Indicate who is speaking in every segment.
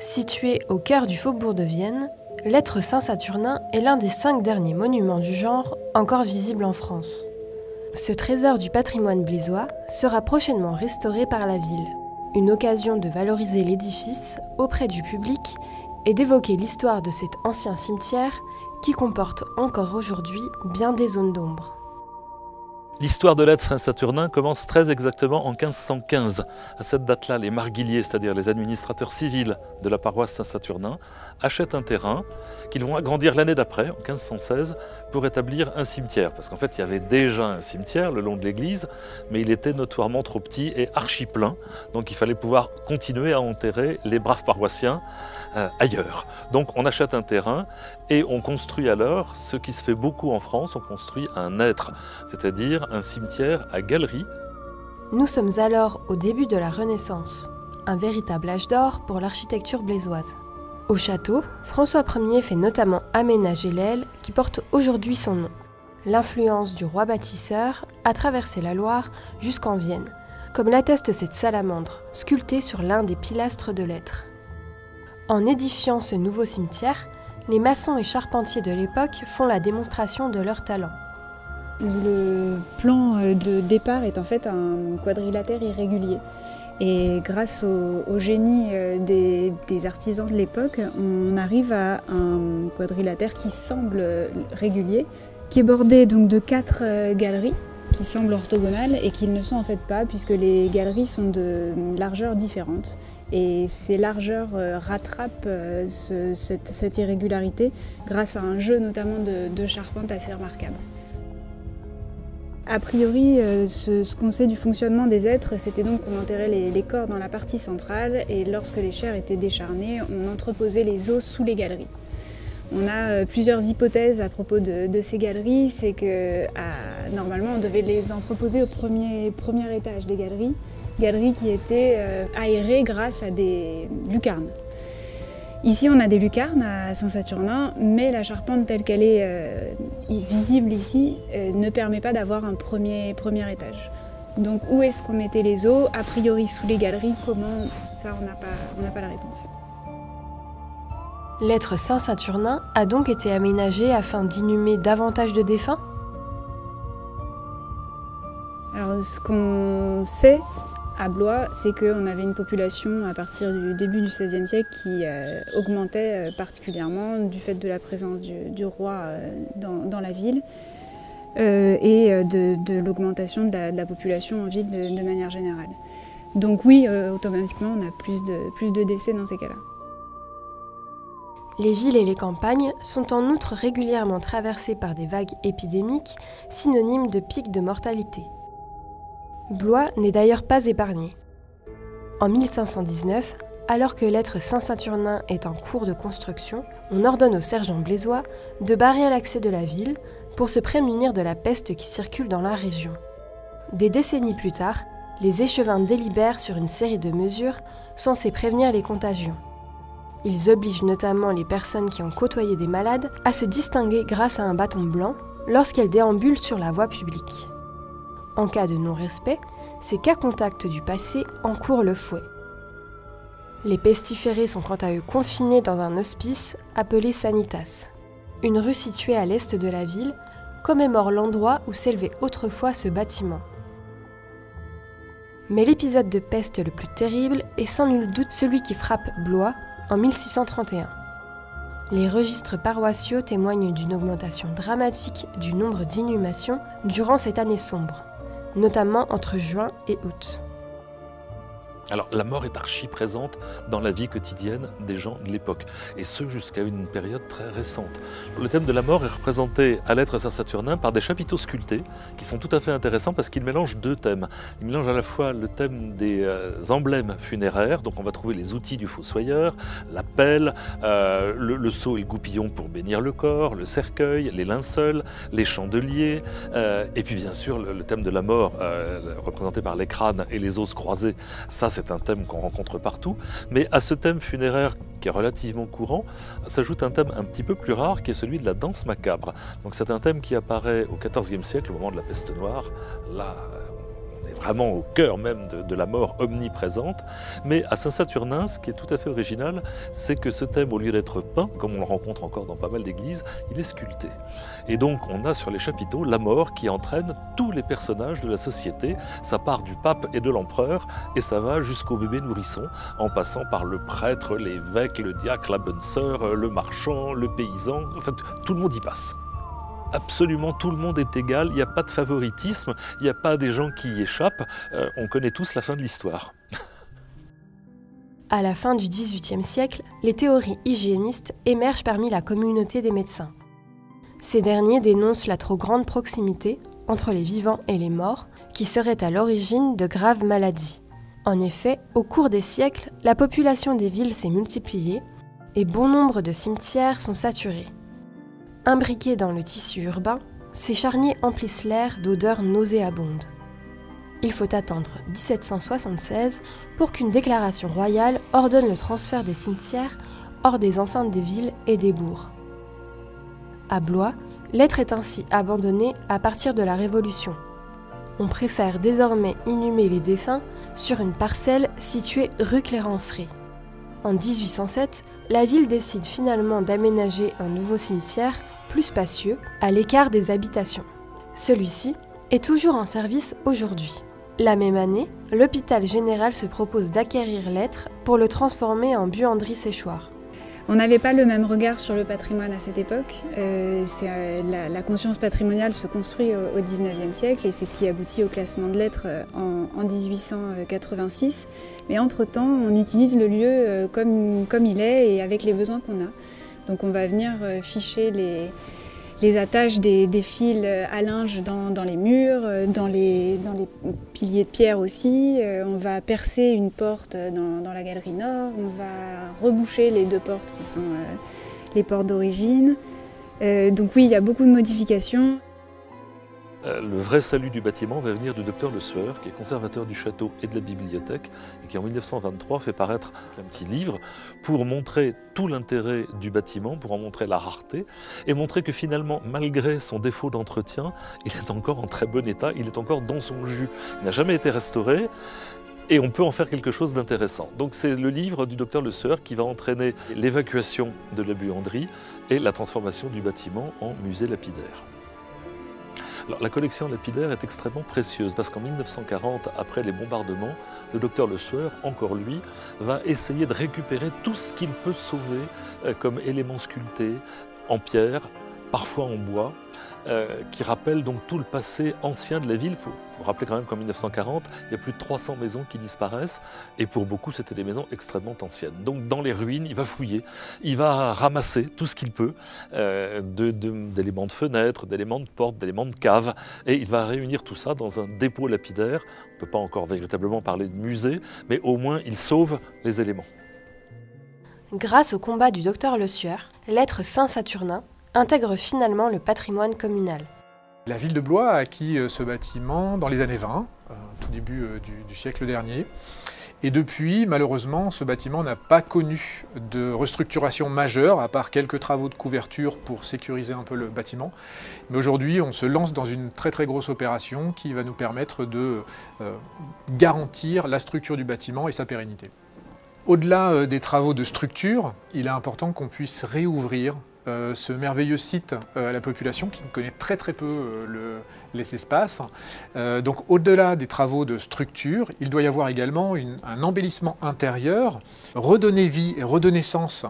Speaker 1: Situé au cœur du faubourg de Vienne, l'Être Saint-Saturnin est l'un des 5 derniers monuments du genre encore visibles en France. Ce trésor du patrimoine blésois sera prochainement restauré par la ville, une occasion de valoriser l'édifice auprès du public et d'évoquer l'histoire de cet ancien cimetière qui comporte encore aujourd'hui bien des zones d'ombre.
Speaker 2: L'histoire de l'Être Saint-Saturnin commence très exactement en 1515. À cette date-là, les marguilliers, c'est-à-dire les administrateurs civils de la paroisse Saint-Saturnin, achètent un terrain qu'ils vont agrandir l'année d'après, en 1516, pour établir un cimetière. Parce qu'en fait, il y avait déjà un cimetière le long de l'église, mais il était notoirement trop petit et archi plein. Donc il fallait pouvoir continuer à enterrer les braves paroissiens ailleurs. Donc on achète un terrain et on construit alors ce qui se fait beaucoup en France, on construit un être, c'est-à-dire un cimetière à galeries.
Speaker 1: Nous sommes alors au début de la Renaissance, un véritable âge d'or pour l'architecture blésoise. Au château, François Ier fait notamment aménager l'aile qui porte aujourd'hui son nom. L'influence du roi bâtisseur a traversé la Loire jusqu'en Vienne, comme l'atteste cette salamandre, sculptée sur l'un des pilastres de l'Être. En édifiant ce nouveau cimetière, les maçons et charpentiers de l'époque font la démonstration de leur talent.
Speaker 3: Le plan de départ est en fait un quadrilatère irrégulier. Et grâce au génie des artisans de l'époque, on arrive à un quadrilatère qui semble régulier, qui est bordé donc de 4 galeries qui semblent orthogonales et qui ne sont en fait pas, puisque les galeries sont de largeurs différentes. Et ces largeurs rattrapent cette irrégularité grâce à un jeu notamment de charpente assez remarquable. A priori, ce qu'on sait du fonctionnement des êtres, c'était donc qu'on enterrait les corps dans la partie centrale et lorsque les chairs étaient décharnées, on entreposait les os sous les galeries. On a plusieurs hypothèses à propos de ces galeries, c'est que normalement on devait les entreposer au premier étage des galeries qui étaient aérées grâce à des lucarnes. Ici on a des lucarnes à Saint-Saturnin, mais la charpente telle qu'elle est visible ici ne permet pas d'avoir un premier étage. Donc où est-ce qu'on mettait les os? A priori sous les galeries, comment? Ça on n'a pas la réponse.
Speaker 1: L'Être Saint-Saturnin a donc été aménagé afin d'inhumer davantage de défunts?
Speaker 3: Alors ce qu'on sait à Blois, c'est qu'on avait une population à partir du début du XVIe siècle qui augmentait particulièrement du fait de la présence du roi dans la ville et de l'augmentation de la population en ville de manière générale. Donc oui, automatiquement, on a plus de décès dans ces cas-là.
Speaker 1: Les villes et les campagnes sont en outre régulièrement traversées par des vagues épidémiques, synonymes de pics de mortalité. Blois n'est d'ailleurs pas épargné. En 1519, alors que l'Être Saint-Saturnin est en cours de construction, on ordonne aux sergents blésois de barrer l'accès de la ville pour se prémunir de la peste qui circule dans la région. Des décennies plus tard, les échevins délibèrent sur une série de mesures censées prévenir les contagions. Ils obligent notamment les personnes qui ont côtoyé des malades à se distinguer grâce à un bâton blanc lorsqu'elles déambulent sur la voie publique. En cas de non-respect, ces cas contacts du passé encourent le fouet. Les pestiférés sont quant à eux confinés dans un hospice appelé Sanitas. Une rue située à l'est de la ville commémore l'endroit où s'élevait autrefois ce bâtiment. Mais l'épisode de peste le plus terrible est sans nul doute celui qui frappe Blois en 1631. Les registres paroissiaux témoignent d'une augmentation dramatique du nombre d'inhumations durant cette année sombre, notamment entre juin et août.
Speaker 2: Alors la mort est archi présente dans la vie quotidienne des gens de l'époque, et ce jusqu'à une période très récente. Le thème de la mort est représenté à l'Être Saint-Saturnin par des chapiteaux sculptés qui sont tout à fait intéressants parce qu'ils mélangent 2 thèmes. Ils mélangent à la fois le thème des emblèmes funéraires, donc on va trouver les outils du fossoyeur, la pelle, le seau et le goupillon pour bénir le corps, le cercueil, les linceuls, les chandeliers, et puis bien sûr le thème de la mort représenté par les crânes et les os croisés. Ça, c'est un thème qu'on rencontre partout, mais à ce thème funéraire qui est relativement courant, s'ajoute un thème un petit peu plus rare qui est celui de la danse macabre. Donc c'est un thème qui apparaît au XIVe siècle, au moment de la peste noire. Là, on est est vraiment au cœur même de la mort omniprésente. Mais à Saint-Saturnin, ce qui est tout à fait original, c'est que ce thème, au lieu d'être peint, comme on le rencontre encore dans pas mal d'églises, il est sculpté. Et donc on a sur les chapiteaux la mort qui entraîne tous les personnages de la société. Ça part du pape et de l'empereur et ça va jusqu'au bébé nourrisson, en passant par le prêtre, l'évêque, le diacre, la bonne sœur, le marchand, le paysan, enfin tout le monde y passe. Absolument tout le monde est égal, il n'y a pas de favoritisme, il n'y a pas des gens qui y échappent, on connaît tous la fin de l'histoire.
Speaker 1: À la fin du XVIIIe siècle, les théories hygiénistes émergent parmi la communauté des médecins. Ces derniers dénoncent la trop grande proximité entre les vivants et les morts, qui serait à l'origine de graves maladies. En effet, au cours des siècles, la population des villes s'est multipliée et bon nombre de cimetières sont saturés. Imbriqués dans le tissu urbain, ces charniers emplissent l'air d'odeurs nauséabondes. Il faut attendre 1776 pour qu'une déclaration royale ordonne le transfert des cimetières hors des enceintes des villes et des bourgs. À Blois, l'être est ainsi abandonné à partir de la Révolution. On préfère désormais inhumer les défunts sur une parcelle située rue Clérancerie. En 1807, la ville décide finalement d'aménager un nouveau cimetière plus spacieux, à l'écart des habitations. Celui-ci est toujours en service aujourd'hui. La même année, l'hôpital général se propose d'acquérir l'être pour le transformer en buanderie-séchoir.
Speaker 3: On n'avait pas le même regard sur le patrimoine à cette époque. La conscience patrimoniale se construit au XIXe siècle et c'est ce qui aboutit au classement de l'être en 1886. Mais entre-temps, on utilise le lieu comme il est et avec les besoins qu'on a. Donc on va venir ficher les attaches des fils à linge dans les murs, dans les piliers de pierre aussi. On va percer une porte dans la galerie nord. On va reboucher les deux portes qui sont les portes d'origine. Donc oui, il y a beaucoup de modifications.
Speaker 2: Le vrai salut du bâtiment va venir du docteur Le Sueur, qui est conservateur du château et de la bibliothèque, et qui en 1923 fait paraître un petit livre pour montrer tout l'intérêt du bâtiment, pour en montrer la rareté, et montrer que finalement, malgré son défaut d'entretien, il est encore en très bon état, il est encore dans son jus. Il n'a jamais été restauré, et on peut en faire quelque chose d'intéressant. Donc c'est le livre du docteur Le Sueur qui va entraîner l'évacuation de la buanderie et la transformation du bâtiment en musée lapidaire. Alors, la collection lapidaire est extrêmement précieuse parce qu'en 1940, après les bombardements, le docteur Le Sueur, encore lui, va essayer de récupérer tout ce qu'il peut sauver comme éléments sculptés en pierre, parfois en bois, qui rappellent donc tout le passé ancien de la ville. Il faut rappeler quand même qu'en 1940, il y a plus de 300 maisons qui disparaissent et pour beaucoup, c'était des maisons extrêmement anciennes. Donc dans les ruines, il va fouiller, il va ramasser tout ce qu'il peut, d'éléments de fenêtres, d'éléments de portes, d'éléments de caves, et il va réunir tout ça dans un dépôt lapidaire. On ne peut pas encore véritablement parler de musée, mais au moins il sauve les éléments.
Speaker 1: Grâce au combat du docteur Le Sueur, l'être Saint-Saturnin intègre finalement le patrimoine communal.
Speaker 4: La ville de Blois a acquis ce bâtiment dans les années 20, tout début du siècle dernier. Et depuis, malheureusement, ce bâtiment n'a pas connu de restructuration majeure, à part quelques travaux de couverture pour sécuriser un peu le bâtiment. Mais aujourd'hui, on se lance dans une très très grosse opération qui va nous permettre de garantir la structure du bâtiment et sa pérennité. Au-delà des travaux de structure, il est important qu'on puisse réouvrir ce merveilleux site à la population qui connaît très très peu les espaces. Donc au-delà des travaux de structure, il doit y avoir également un embellissement intérieur, redonner vie et redonner sens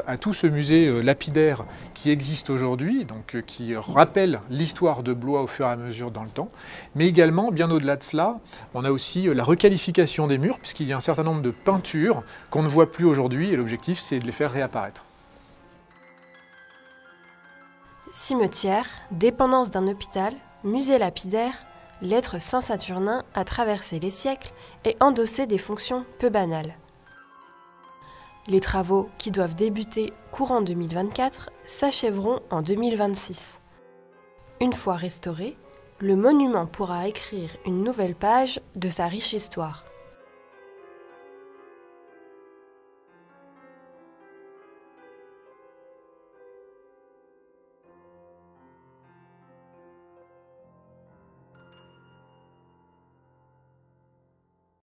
Speaker 4: à tout ce musée lapidaire qui existe aujourd'hui, donc qui rappelle l'histoire de Blois au fur et à mesure dans le temps. Mais également, bien au-delà de cela, on a aussi la requalification des murs, puisqu'il y a un certain nombre de peintures qu'on ne voit plus aujourd'hui, et l'objectif c'est de les faire réapparaître.
Speaker 1: Cimetière, dépendance d'un hôpital, musée lapidaire, l'être Saint-Saturnin a traversé les siècles et endossé des fonctions peu banales. Les travaux, qui doivent débuter courant 2024, s'achèveront en 2026. Une fois restauré, le monument pourra écrire une nouvelle page de sa riche histoire.